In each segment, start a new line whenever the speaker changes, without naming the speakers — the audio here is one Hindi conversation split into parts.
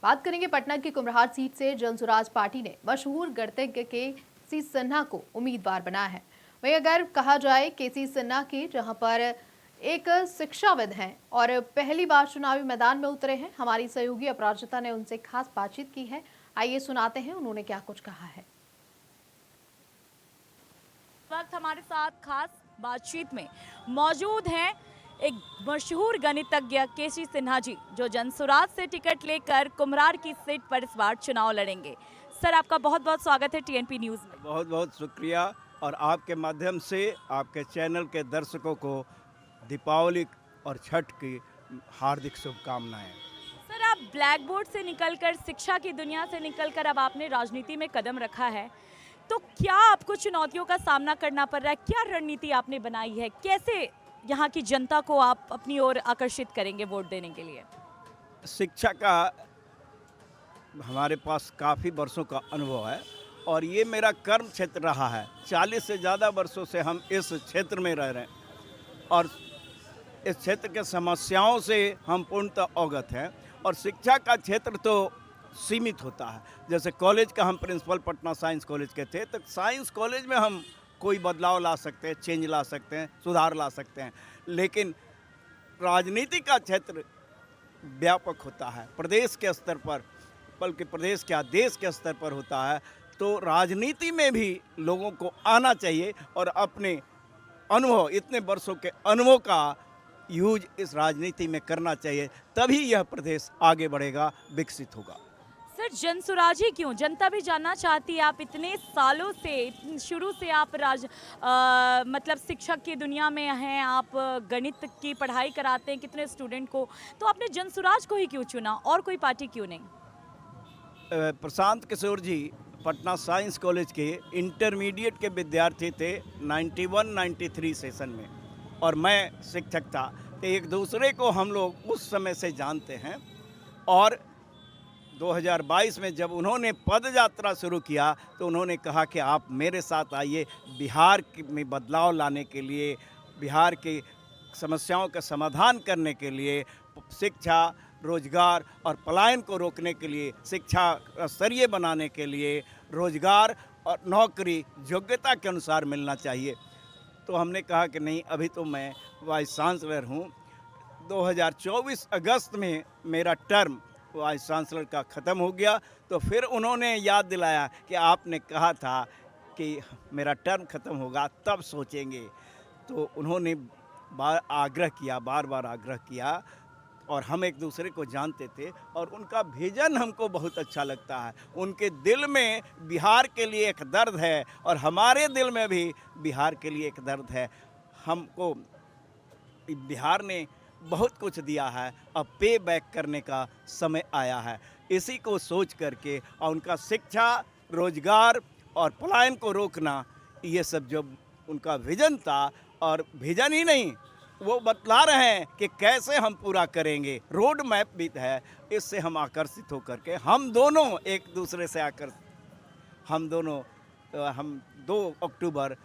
बात करेंगे पटना की कुम्हरार सीट से जनसुराज पार्टी ने मशहूर गणितज्ञ के.सी. सिन्हा को उम्मीदवार बनाया है। वहीं अगर कहा जाए के.सी. सिन्हा की, जहां पर एक शिक्षाविद हैं और पहली बार चुनावी मैदान में उतरे हैं, हमारी सहयोगी अपराजिता ने उनसे खास बातचीत की है। आइए सुनाते हैं उन्होंने क्या कुछ कहा है।
वक्त हमारे साथ खास बातचीत में मौजूद हैं एक मशहूर गणितज्ञ के.सी. सिन्हा जी, जो जनसुराज से टिकट लेकर कुम्हरार की सीट पर इस बार चुनाव लड़ेंगे। सर, आपका बहुत बहुत स्वागत है टीएनपी न्यूज़ में।
बहुत बहुत शुक्रिया और आपके माध्यम से आपके चैनल के दर्शकों को दीपावली और छठ की हार्दिक शुभकामनाएं।
सर, आप ब्लैक बोर्ड से निकलकर, शिक्षा की दुनिया से निकलकर अब आपने राजनीति में कदम रखा है, तो क्या आपको चुनौतियों का सामना करना पड़ रहा है? क्या रणनीति आपने बनाई है? कैसे यहाँ की जनता को आप अपनी ओर आकर्षित करेंगे वोट देने के लिए?
शिक्षा का हमारे पास काफ़ी वर्षों का अनुभव है और ये मेरा कर्म क्षेत्र रहा है। 40 से ज़्यादा वर्षों से हम इस क्षेत्र में रह रहे हैं और इस क्षेत्र के समस्याओं से हम पूर्णतः अवगत हैं। और शिक्षा का क्षेत्र तो सीमित होता है। जैसे कॉलेज का हम प्रिंसिपल पटना साइंस कॉलेज के थे, तो साइंस कॉलेज में हम कोई बदलाव ला सकते हैं, चेंज ला सकते हैं, सुधार ला सकते हैं। लेकिन राजनीति का क्षेत्र व्यापक होता है, प्रदेश के स्तर पर, बल्कि प्रदेश क्या देश के स्तर पर होता है। तो राजनीति में भी लोगों को आना चाहिए और अपने अनुभव, इतने वर्षों के अनुभव का यूज इस राजनीति में करना चाहिए, तभी यह प्रदेश आगे बढ़ेगा, विकसित होगा।
सर, जनसुराज ही क्यों? जनता भी जानना चाहती है। आप इतने सालों से, शुरू से आप मतलब शिक्षक की दुनिया में हैं, आप गणित की पढ़ाई कराते हैं कितने स्टूडेंट को, तो आपने जनसुराज को ही क्यों चुना और कोई पार्टी क्यों नहीं?
प्रशांत किशोर जी पटना साइंस कॉलेज के इंटरमीडिएट के विद्यार्थी थे 91-93 सेशन में, और मैं शिक्षक था। तो एक दूसरे को हम लोग उस समय से जानते हैं। और 2022 में जब उन्होंने पद यात्रा शुरू किया तो उन्होंने कहा कि आप मेरे साथ आइए, बिहार में बदलाव लाने के लिए, बिहार की समस्याओं का समाधान करने के लिए, शिक्षा, रोजगार और पलायन को रोकने के लिए, शिक्षा स्तरीय बनाने के लिए, रोजगार और नौकरी योग्यता के अनुसार मिलना चाहिए। तो हमने कहा कि नहीं, अभी तो मैं वाइस चांसलर हूँ। 2024 अगस्त में मेरा टर्म वाइस चांसलर का ख़त्म हो गया। तो फिर उन्होंने याद दिलाया कि आपने कहा था कि मेरा टर्म ख़त्म होगा तब सोचेंगे। तो उन्होंने बार बार आग्रह किया और हम एक दूसरे को जानते थे और उनका विजन हमको बहुत अच्छा लगता है। उनके दिल में बिहार के लिए एक दर्द है और हमारे दिल में भी बिहार के लिए एक दर्द है। हमको बिहार ने बहुत कुछ दिया है, अब पे बैक करने का समय आया है। इसी को सोच करके और उनका शिक्षा, रोजगार और पलायन को रोकना, ये सब जो उनका विजन था, और विजन ही नहीं, वो बतला रहे हैं कि कैसे हम पूरा करेंगे। रोड मैप भी है। इससे हम आकर्षित होकर के हम दोनों एक दूसरे से हम 2 अक्टूबर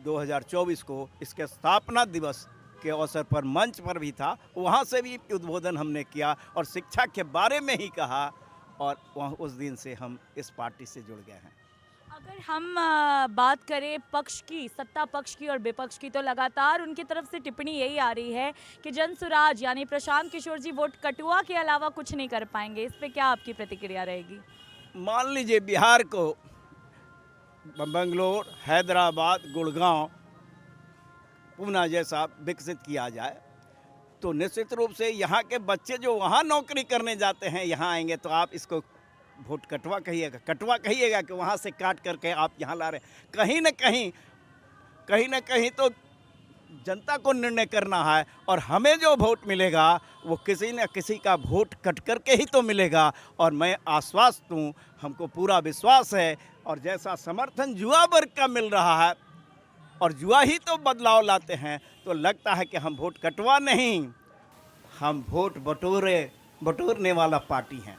2024 को इसके स्थापना दिवस के अवसर पर मंच पर भी था, वहाँ से भी उद्बोधन हमने किया और शिक्षा के बारे में ही कहा, और वहाँ उस दिन से हम इस पार्टी से जुड़ गए हैं।
अगर हम बात करें पक्ष की, सत्ता पक्ष की और विपक्ष की, तो लगातार उनकी तरफ से टिप्पणी यही आ रही है कि जनसुराज यानी प्रशांत किशोर जी वोट कटुआ के अलावा कुछ नहीं कर पाएंगे। इस पे क्या आपकी प्रतिक्रिया रहेगी?
मान लीजिए बिहार को बंगलोर, हैदराबाद, गुड़गांव, पूना जैसा विकसित किया जाए, तो निश्चित रूप से यहाँ के बच्चे जो वहाँ नौकरी करने जाते हैं, यहाँ आएंगे। तो आप इसको वोट कटवा कहिएगा कि वहाँ से काट करके आप यहाँ ला रहे हैं। कहीं ना कहीं तो जनता को निर्णय करना है, और हमें जो वोट मिलेगा वो किसी न किसी का वोट कट करके ही तो मिलेगा। और मैं आश्वस्त हूँ, हमको पूरा विश्वास है। और जैसा समर्थन युवा वर्ग का मिल रहा है, और युवा ही तो बदलाव लाते हैं, तो लगता है कि हम वोट कटवा नहीं, हम वोट बटोरने वाला पार्टी हैं।